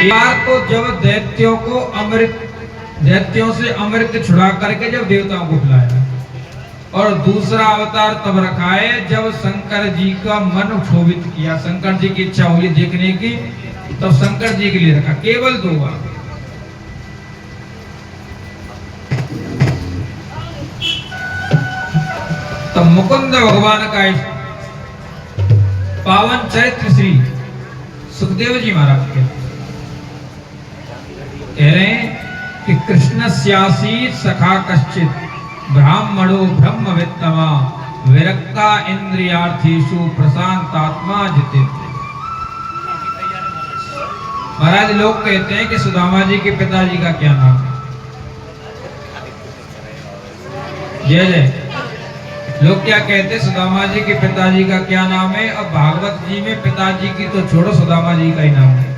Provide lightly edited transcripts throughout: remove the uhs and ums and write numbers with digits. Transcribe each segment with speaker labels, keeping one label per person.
Speaker 1: बार तो जब दैत्यों से अमृत छुड़ा करके जब देवताओं को खिलाया, और दूसरा अवतार तब रखा है जब शंकर जी का मन क्षोभित किया, शंकर जी की इच्छा हुई देखने की, तब शंकर जी के लिए रखा। केवल 2 बार। तो मुकुंद भगवान का पावन चरित्र श्री सुखदेव जी महाराज के कह रहे हैं कि कृष्ण स्यासी सखा कश्चित ब्राह्मणो ब्रह्मवित्तमा विरक्ता इंद्रियार्थीषु प्रशांतात्मा जितेन्द्रिय। महाराज लोग कहते हैं कि सुदामा जी के पिताजी का क्या नाम है? जय जय। लोग क्या कहते हैं सुदामा जी के पिताजी का क्या नाम है? अब भागवत जी में पिताजी की तो छोड़ो, सुदामा जी का ही नाम है।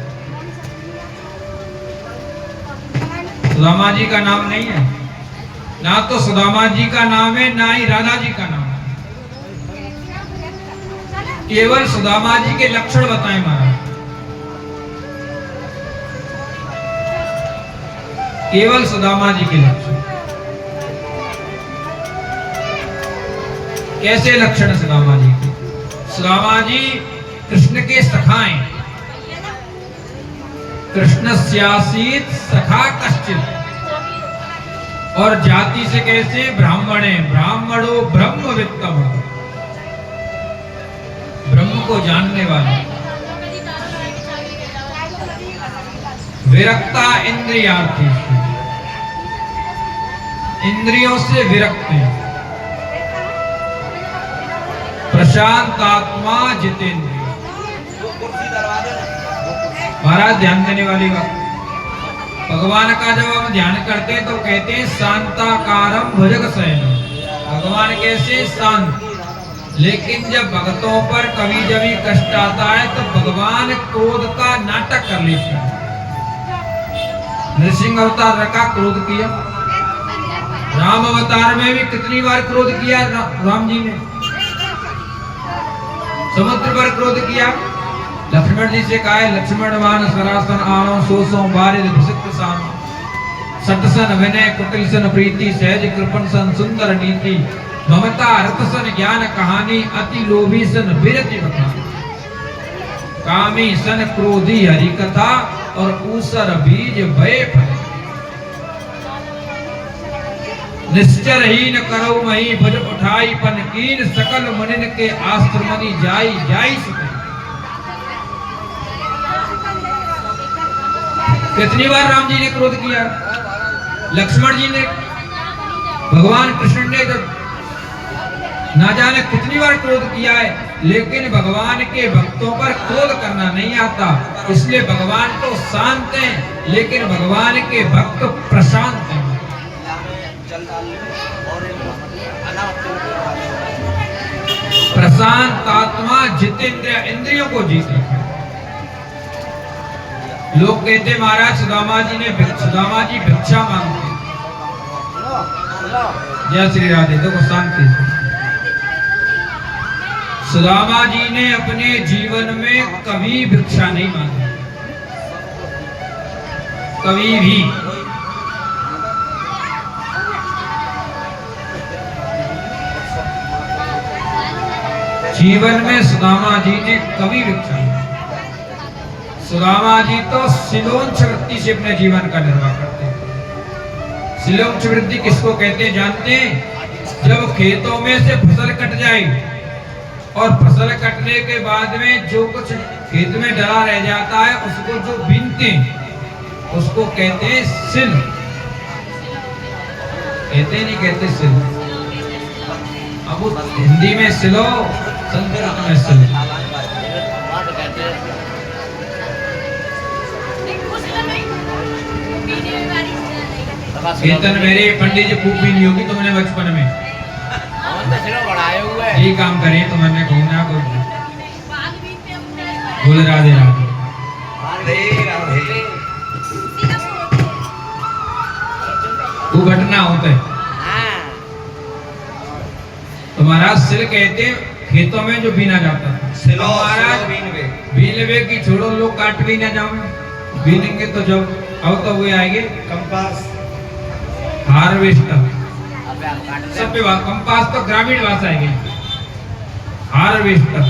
Speaker 1: सुदामा जी का नाम नहीं है, ना तो सुदामा जी का नाम है, ना ही राधा जी का नाम है। केवल सुदामा जी के लक्षण बताएं महाराज, केवल सुदामा जी के लक्षण। कैसे लक्षण सुदामा जी के? सुदामा जी कृष्ण के सखा हैं। कृष्ण स्यासीत सखा कश्चित, और जाति से कैसे? ब्राह्मण है। ब्राह्मणो ब्रह्मवित्तम, ब्रह्म को जानने वाले। विरक्ता इंद्रियार्थी, इंद्रियों से विरक्त है। प्रशांतात्मा जितेंद्रिय। महाराज ध्यान देने वाली बात, भगवान का जब हम ध्यान करते हैं तो कहते हैं शांताकारम भुजगशयनम। भगवान कैसे? शांत। लेकिन जब भक्तों पर कभी जभी कष्ट आता है तो भगवान क्रोध का नाटक कर लेते हैं। नृसिंह अवतार रखा, क्रोध किया। राम अवतार में भी कितनी बार क्रोध किया राम जी ने? समुद्र पर क्रोध किया। लक्ष्मण जी से कहा है, लक्ष्मण मान सरासन आनो सोसो बारिद भिषिक्त सान, सटसन विनय कुटिल सन प्रीति, सहज कृपण सन सुंदर नीति, ममता रत सन ज्ञान कहानी, अति लोभी सन विरति बखानी, कामी सन क्रोधी हरि कथा, और ऊसर बीज भय फल, निश्चर ही न करो मही भुज उठाई पन कीन, सकल मुनिन के आश्रमनि जाई जाई सुख। कितनी बार राम जी ने क्रोध किया? लक्ष्मण जी ने, भगवान कृष्ण ने जब ना जाने कितनी बार क्रोध किया है, लेकिन भगवान के भक्तों पर क्रोध करना नहीं आता। इसलिए भगवान तो शांत हैं, लेकिन भगवान के भक्त प्रशांत हैं। प्रशांत आत्मा जितेंद्रिय, इंद्रियों को जीत रखा। लोग कहते महाराज सुदामा जी भिक्षा मांगते। जय श्री राधे। देखो शांति। सुदामा जी ने अपने जीवन में कभी भिक्षा नहीं मांगी, कभी भी। जीवन में सुदामा जी ने कभी भिक्षा नहीं। सुदामा जी तो सिलोंच वृत्ति से अपने जीवन का निर्वाह करते हैं। सिलोंच वृत्ति किसको कहते हैं जानते हैं? जब खेतों में से फसल कट जाए और फसल कटने के बाद में जो कुछ खेत में डला रह जाता है, उसको जो बीनते उसको कहते हैं सिल। कहते नहीं कहते सिल? अब हिंदी में सिलो, संस्कृत में सिल। कीर्तन मेरे पंडित जी खूब पीनी होगी तुमने बचपन में। यही काम करे तुमने घूमना को। बोल राधे राधे। वो घटना होता है। तुम्हारा सिल कहते खेतों में जो बीना जाता है। महाराज बीनवे की छोड़ो, लोग काट भी ना जाओ। बीनेंगे तो जब अब तो हुए आएंगे
Speaker 2: कंपास
Speaker 1: हार्वेस्टर सब विभाग। कंपास तो ग्रामीण भाषा है हार्वेस्टर।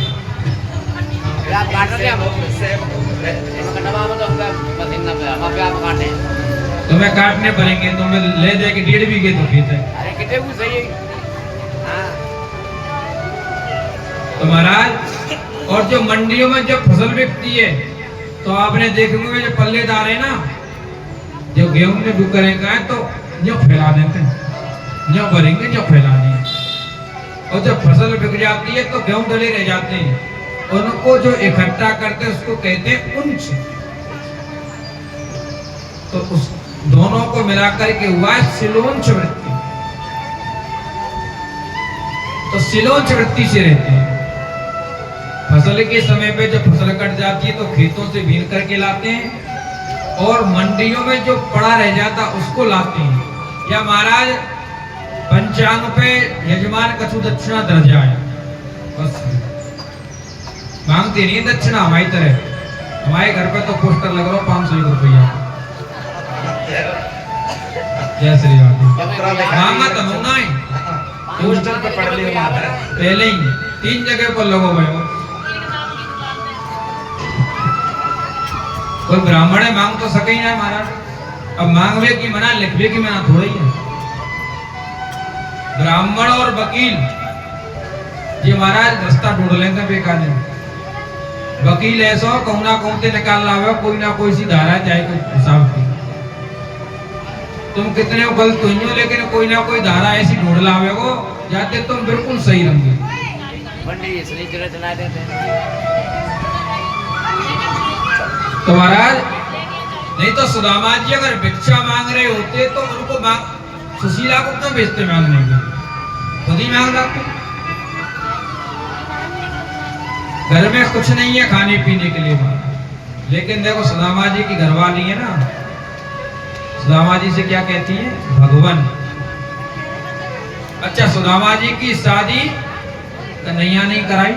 Speaker 1: तुम्हें काटने पड़ेंगे, तुम्हें ले जाके 1.5 बीघे तो खेत है।
Speaker 3: अरे कितने को सही
Speaker 1: तो महाराज और जो मंडियों में जब फसल बिकती है तो आपने देखे होंगे जो पल्लेदार है ना, जो गेहूं में बुक करेंगे तो जो फैला देते हैं, जो भरेंगे जो फैला देंगे। और जब फसल बिक जाती है तो गेहूं डले रह जाते हैं, उनको जो इकट्ठा करते हैं उसको कहते हैं उंच। तो उस दोनों को मिलाकर के हुआ है सिलोंच वृत्ति। तो सिलोंच वृत्ति से रहते हैं। फसल के समय पे जब फसल कट जाती है तो खेतों से बीन करके लाते हैं और मंडियों में जो पड़ा रह जाता उसको लाते हैं। या महाराज पंचांग पे यजमान कछु दक्षिणा दर्जा है, बस मांगते नहीं दक्षिणा हमारी तरह। हमारे घर पे तो पोस्टर लग रहा 500 रुपया। जय श्री राम। मांगा तो होना है,
Speaker 2: पोस्टर पे पढ़ लिया
Speaker 1: पहले ही 3 जगह पर लगो भाई। कोई ब्राह्मण है मांग तो सके ही ना महाराज। अब मांगवे की मना लिखवे की मना थोड़ी है। ब्राह्मण और वकील ये महाराज रास्ता ढूंढ लेते हैं बेकार है। वकील ऐसा कहूं ना कहूं ते निकाल लावे कोई ना कोई सी धारा चाहे कोई हिसाब की। तुम कितने गलत हुई हो लेकिन कोई ना कोई धारा ऐसी ढूंढ लावे को जाते तुम बिल्कुल सही रंगे।
Speaker 3: मंडी इसलिए चले चला देते हैं।
Speaker 1: तो महाराज नहीं तो सुदामा जी अगर भिक्षा मांग रहे होते तो उनको सुशीला को क्यों भेजते मांगने के? खुद ही मांग लाते। घर में कुछ नहीं है खाने पीने के लिए महाराज, लेकिन देखो सुदामा जी की घरवाली है ना, सुदामा जी से क्या कहती है? भगवान। अच्छा सुदामा जी की शादी कन्हैया नहीं कराई,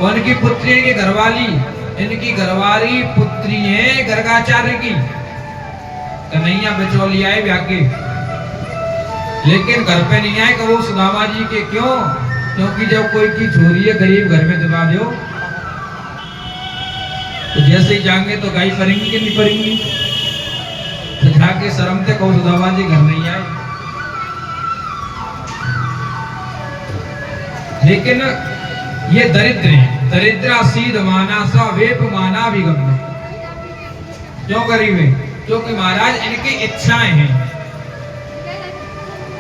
Speaker 1: उनकी पुत्री की घरवाली, इनकी घरवाली पुत्री है गर्गाचार्य की। कन्हैया बिचौली आए ब्याह के, लेकिन घर पे नहीं आए। कहो सुदामा जी के क्यों? क्योंकि जब कोई की छोरी है गरीब घर में दबा दो तो जैसे ही जाएंगे तो गाय परेंगी कि नहीं परेंगी? तो जाके शर्म थे कहो सुदामा जी घर नहीं आए। लेकिन ये दरिद्र है, दरिद्रा सीध मानासा वेप माना विगम। क्यों गरीब है? क्योंकि महाराज इनकी इच्छाएं हैं,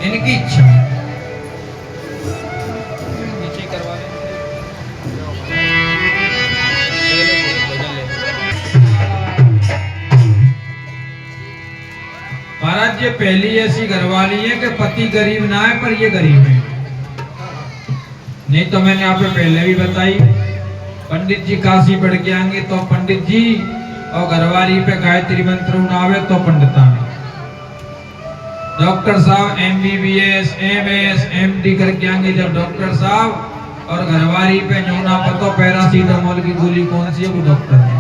Speaker 1: इनकी इच्छा। नीचे करवा महाराज ये पहली ऐसी घरवाली है कि पति गरीब ना है पर ये गरीब है। नहीं तो मैंने आप पहले भी बताई, पंडित जी काशी पढ़ के आएंगे तो पंडित जी, और घरवाली पे गायत्री मंत्र उनावे तो पंडिता में। डॉक्टर साहब MBBS MS MD करके आएंगे जब डॉक्टर साहब, और घरवाली पे न्यूना पतो पैरासीटामोल की गोली कौन सी है वो डॉक्टर है।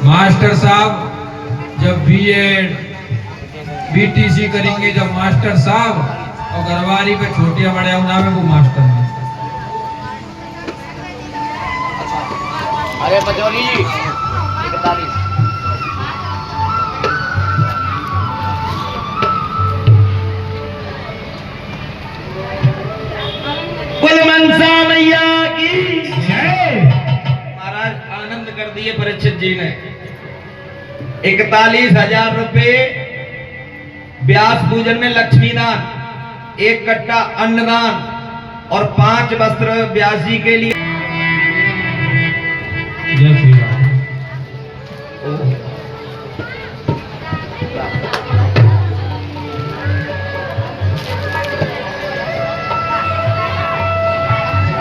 Speaker 1: मास्टर साहब जब B.Ed BTC करेंगे जब मास्टर साहब, और घरवाली पे छोटे बड़े उनावे वो मास्टर है।
Speaker 3: अरे बचौली जी 41
Speaker 2: कुल मनसा मैया की जय। महाराज आनंद कर दिए परीक्षित जी ने। 41,000 रुपए व्यास पूजन में लक्ष्मी दान, 1 कट्टा अन्नदान और 5 वस्त्र व्यास जी के लिए।
Speaker 1: जय श्री राम।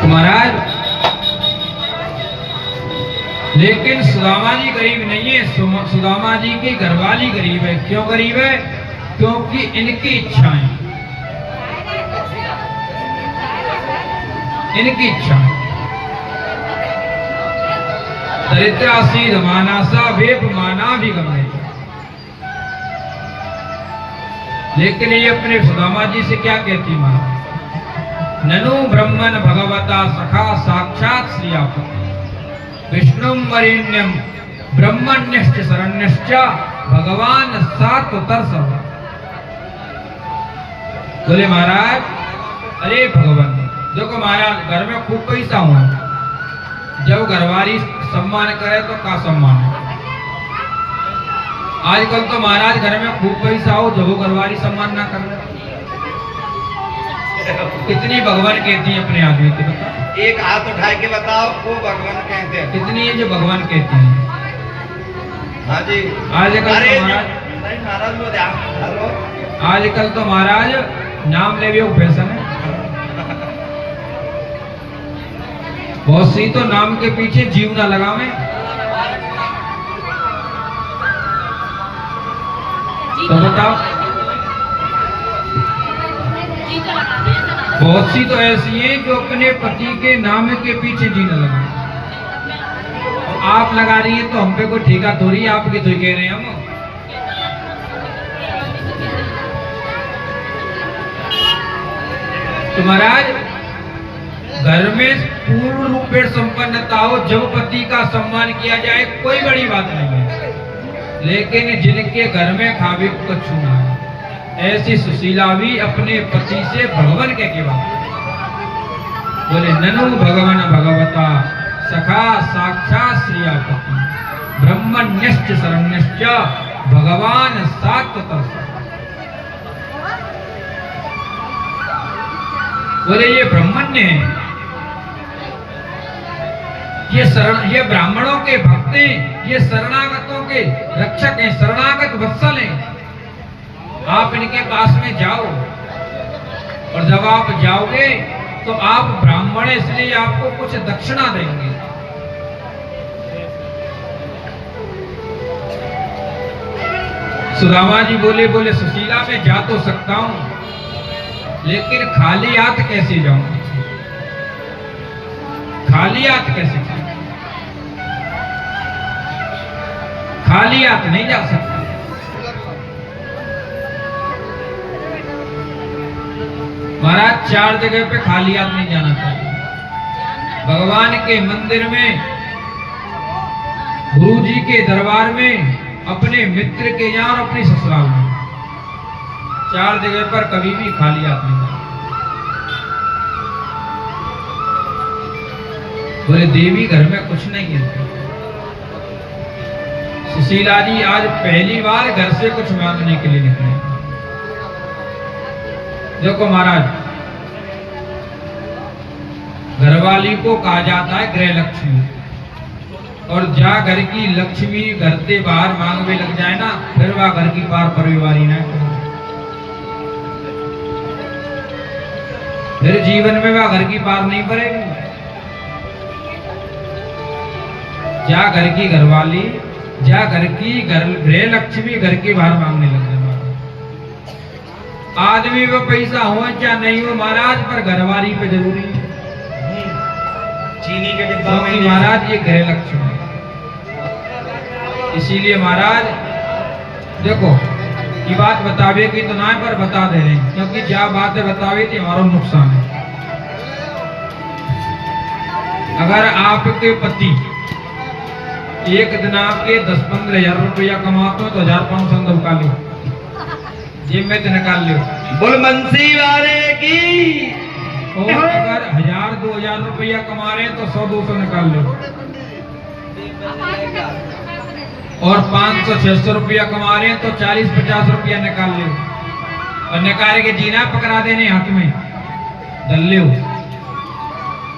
Speaker 1: महाराज लेकिन सुदामा जी गरीब नहीं है, सुदामा जी की घरवाली गरीब है। क्यों गरीब है? क्योंकि इनकी इच्छाएं, इनकी इच्छा। दरिद्रासीद मानासा वेप माना भी गमे। लेकिन ये अपने सुदामा जी से क्या कहती माँ, ननु ब्रह्मन भगवता सखा साक्षात श्रियापति विष्णुम वरेण्यम ब्रह्मण्यश्च शरण्यश्च भगवान सात्वतर सब। बोले महाराज, अरे भगवान, देखो महाराज घर में खूब पैसा हुआ, जब घरवारी सम्मान करे तो का सम्मान है। आजकल तो महाराज घर में खूब पैसा हो, जब वो घरवारी सम्मान ना करे, कितनी भगवान कहती है अपने आदमी की, बता।
Speaker 2: एक हाथ उठा के बताओ वो भगवान कहते हैं
Speaker 1: कितनी है जो भगवान कहती है।
Speaker 2: हाँ जी।
Speaker 1: आजकल
Speaker 2: अरे
Speaker 1: तो महाराज,
Speaker 2: नहीं महाराज वो ध्यान करो।
Speaker 1: आजकल तो महाराज नाम ले भी वो फैशन है। बहुत सी तो नाम के पीछे जीव ना लगावे। तो बताओ, बहुत सी तो ऐसी है जो अपने पति के नाम के पीछे जी न लगाए। आप लगा रही है तो हम पे कोई ठेका थोड़ी, आपकी तो कह रहे हैं हम। तो महाराज घर में पूर्ण रूपेण संपन्नता हो, जब पति का सम्मान किया जाए कोई बड़ी बात नहीं है। लेकिन जिनके घर में खावे कछु ना है, ऐसी सुशीला भी अपने पति से भगवान के बात बोले, ननु भगवान भगवता सखा साक्षात श्रियापति ब्रह्मण्यश्च शरण्यश्च भगवान सात्वतः। बोले ये ब्राह्मण्य है, ये ब्राह्मणों के भक्त हैं, ये शरणागतों के रक्षक हैं, शरणागत वत्सल हैं। आप इनके पास में जाओ, और जब आप जाओगे तो आप ब्राह्मण हैं, इसलिए आपको कुछ दक्षिणा देंगे। सुदामा जी बोले सुशीला मैं जा तो सकता हूं, लेकिन खाली हाथ कैसे जाऊं? खाली हाथ कैसे जाऊं? खाली हाथ नहीं जा सकता। महाराज 4 जगह पे खाली हाथ नहीं जाना चाहिए। भगवान के मंदिर में, गुरु जी के दरबार में, अपने मित्र के यहाँ और अपनी ससुराल में, 4 जगह पर कभी भी खाली हाथ नहीं जाना। बोले देवी घर में कुछ नहीं है। सुशीला जी आज पहली बार घर से कुछ मांगने के लिए निकले। देखो महाराज, घरवाली को कहा जाता है गृह लक्ष्मी, और जा घर की लक्ष्मी घर से बाहर मांगने लग जाए ना, फिर वह घर की पार परिवारी ना करे, फिर जीवन में वह घर की पार नहीं पड़ेगी। जा घर की घरवाली, जा घर की गृह लक्ष्मी घर के बाहर मांगने लग जाए। आदमी वो पैसा हो या नहीं हो महाराज, पर घरवाली पे जरूरी है।
Speaker 2: चीनी के डिब्बा में
Speaker 1: महाराज ये गृह लक्ष्मी है। इसीलिए महाराज देखो, ये बात बतावे की तो ना, पर बता दे रहे हैं, क्योंकि क्या बातें बतावे थी हमारा नुकसान है। अगर आपके पति एक दिन आपके 10-15 हजार रुपया कमाते हो तो 1500 का लो, जेब में तो निकाल लो।
Speaker 2: बोल बंसी वाले की।
Speaker 1: और अगर 1000-2000 रुपया कमा रहे हैं तो 100-200 निकाल लो। और 500-600 रुपया कमा रहे हैं तो 40-50 रुपया निकाल लो, और निकाल के जीना पकड़ा देने हाथ में डल लो।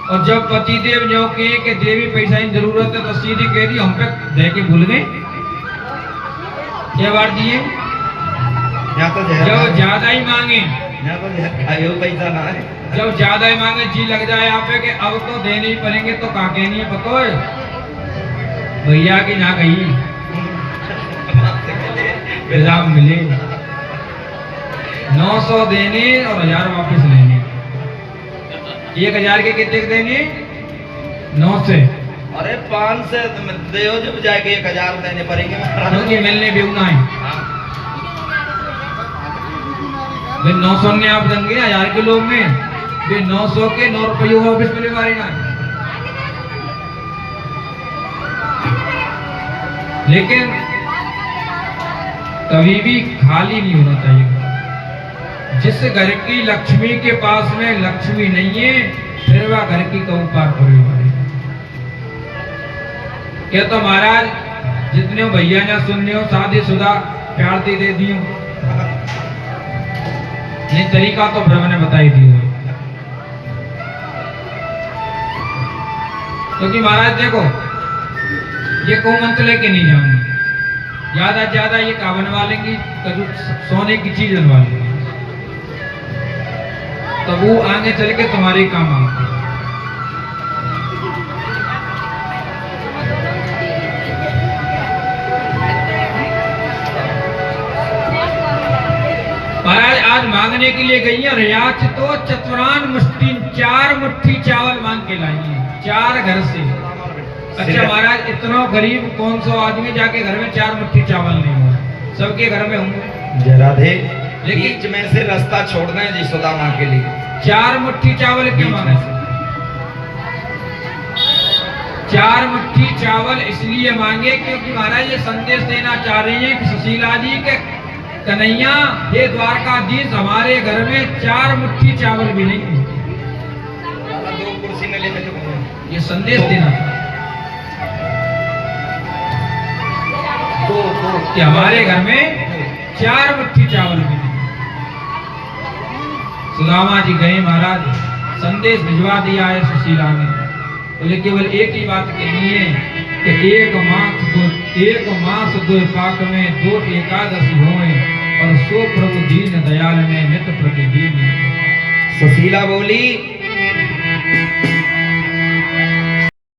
Speaker 1: और जब पति देव जो कहे कि देवी पैसा की जरूरत है तो सीधी कह दी हम पे दे के भूल गए। क्या बात दिए? जब ज्यादा ही मांगे,
Speaker 2: पैसा ना है,
Speaker 1: जब ज्यादा ही मांगे जी लग जाए आप पे कि अब तो देने ही पड़ेंगे, तो का कहनी है पतो है भैया की ना कही इल्जाम मिले। 900 देने और 1000 वापस लेने। 1000 के कितने देंगे? 9 से
Speaker 2: अरे 5 से देओ जब जाके 1000 देने पड़ेंगे महाराज।
Speaker 1: क्योंकि मिलने भी उना है
Speaker 2: हाँ।
Speaker 1: वे 900 ने आप देंगे 1000 के लोग में वे 900 के 9 रुपये वापस मिले वाली ना। लेकिन कभी भी खाली नहीं होना चाहिए। जिस घर की लक्ष्मी के पास में लक्ष्मी नहीं है फिर वह घर की कहूं पार परिवार क्या तो महाराज जितने भैया ने सुनने हो शादीशुदा प्यार दे दियो नहीं तरीका तो फिर मैंने बताई दियो। क्योंकि महाराज देखो ये को मंत्र लेके नहीं जाऊंगी ज्यादा ज्यादा ये का बनवा लेंगी तो सोने की चीज बनवा लेंगी तो वो आगे चल के तुम्हारे काम आएंगे। महाराज आज मांगने के लिए गई है रियाच तो चतुरान मुष्टि 4 मुट्ठी चावल मांग के लाई है 4 घर से। अच्छा महाराज इतना गरीब कौन सा आदमी जाके घर में 4 मुट्ठी चावल नहीं हुआ सबके घर में होंगे।
Speaker 2: जय राधे।
Speaker 1: लेकिन
Speaker 2: बीच में से रास्ता छोड़ना है जी सुदामा के लिए
Speaker 1: 4 मुट्ठी चावल क्यों मांगे? 4 मुट्ठी चावल इसलिए मांगे क्योंकि महाराज ये संदेश देना चाह रही हैं कि सुशीला जी के कन्हैया हे द्वारकाधीश हमारे घर में 4 मुट्ठी चावल भी नहीं है।
Speaker 2: 2 कुर्सी में लेके
Speaker 1: ये संदेश देना कि हमारे घर में 4 मुट्ठी चावल भी नहीं। सुदामा जी गए महाराज संदेश भिजवा दिया है सुशीला ने तो केवल एक ही बात कहनी है कि एक मास दो पाक में 2 एकादशी होए और सो प्रभु दीन दयाल में नित प्रतिदिन।
Speaker 2: सुशीला बोली